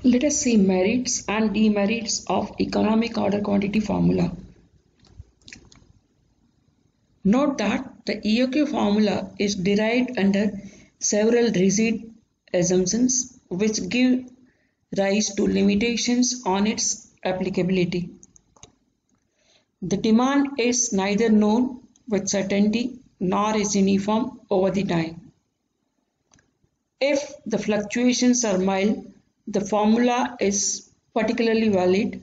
Let us see merits and demerits of economic order quantity formula. Note that the EOQ formula is derived under several rigid assumptions which give rise to limitations on its applicability. The demand is neither known with certainty nor is uniform over the time. If the fluctuations are mild, the formula is particularly valid,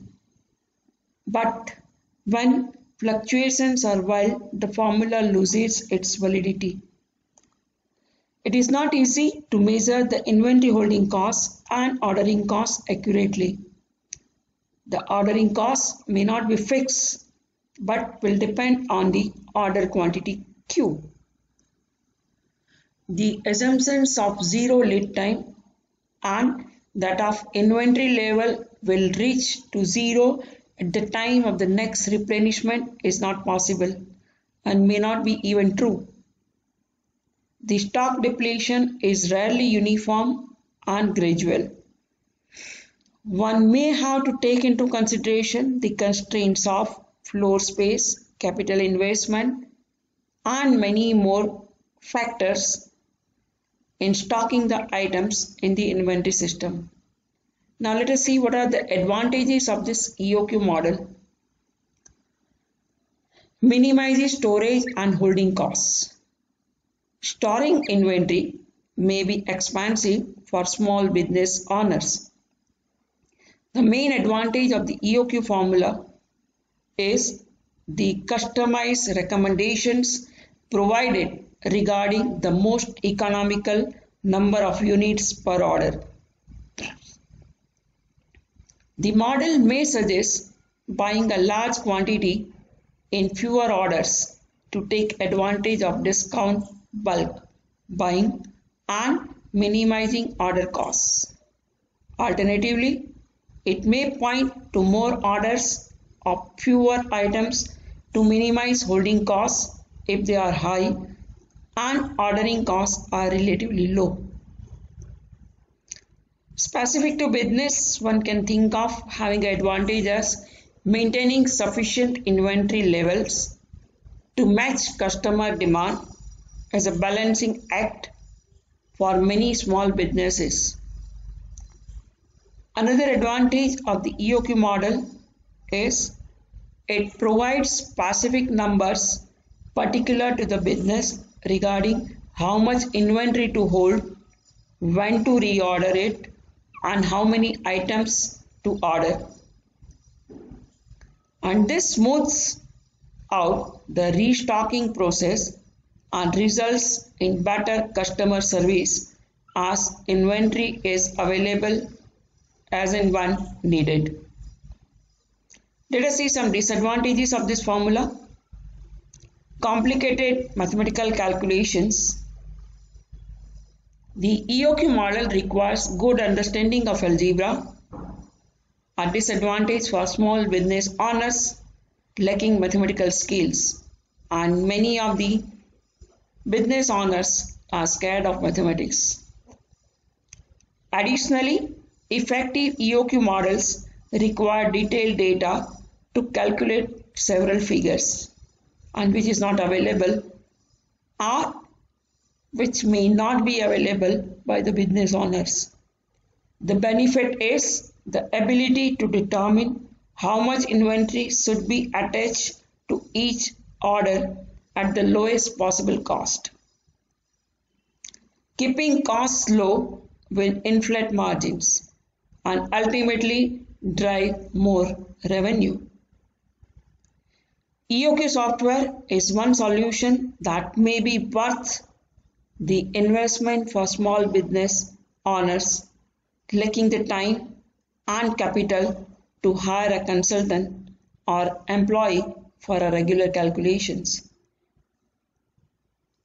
but when fluctuations are wild, the formula loses its validity. It is not easy to measure the inventory holding costs and ordering costs accurately. The ordering costs may not be fixed but will depend on the order quantity Q. The assumptions of zero lead time and that of inventory level will reach to zero at the time of the next replenishment is not possible and may not be even true. The stock depletion is rarely uniform and gradual. One may have to take into consideration the constraints of floor space, capital investment, and many more factors in stocking the items in the inventory system. Now let us see what are the advantages of this EOQ model. Minimizes storage and holding costs. Storing inventory may be expensive for small business owners. The main advantage of the EOQ formula is the customized recommendations provided regarding the most economical number of units per order. The model may suggest buying a large quantity in fewer orders to take advantage of discount bulk buying and minimizing order costs. Alternatively, it may point to more orders of fewer items to minimize holding costs if they are high and ordering costs are relatively low. Specific to business, one can think of having advantages maintaining sufficient inventory levels to match customer demand as a balancing act for many small businesses. Another advantage of the EOQ model is it provides specific numbers particular to the business regarding how much inventory to hold, when to reorder it, and how many items to order. And this smooths out the restocking process and results in better customer service as inventory is available as and when needed. Let us see some disadvantages of this formula. Complicated mathematical calculations. The EOQ model requires good understanding of algebra, a disadvantage for small business owners lacking mathematical skills, and many of the business owners are scared of mathematics. Additionally, effective EOQ models require detailed data to calculate several figures and which is not available or which may not be available by the business owners. The benefit is the ability to determine how much inventory should be attached to each order at the lowest possible cost. Keeping costs low will inflate margins and ultimately drive more revenue. EOQ software is one solution that may be worth the investment for small business owners lacking the time and capital to hire a consultant or employee for a regular calculations.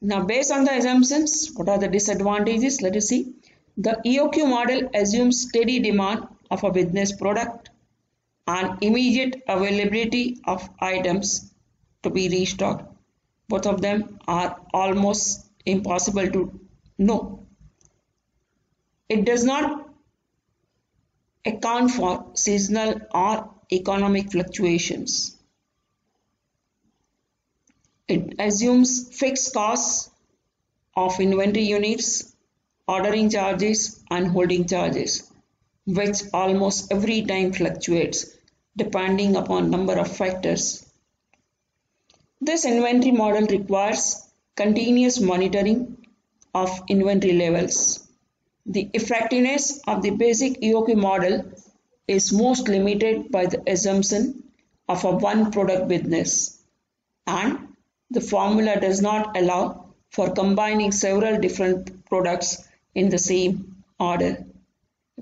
Now, based on the assumptions, what are the disadvantages? Let us see. The EOQ model assumes steady demand of a business product and immediate availability of items to be restocked. Both of them are almost impossible to know. It does not account for seasonal or economic fluctuations. It assumes fixed costs of inventory units, ordering charges, and holding charges, which almost every time fluctuates depending upon number of factors. This inventory model requires continuous monitoring of inventory levels. The effectiveness of the basic EOQ model is most limited by the assumption of a one product business, and the formula does not allow for combining several different products in the same order.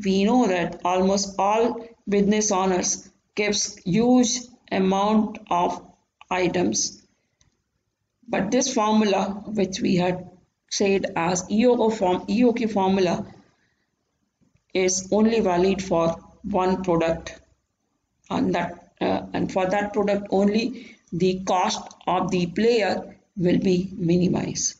We know that almost all business owners keeps huge amount of items, but this formula, which we had said as EOQ formula, is only valid for one product, and for that product only the cost of the player will be minimized.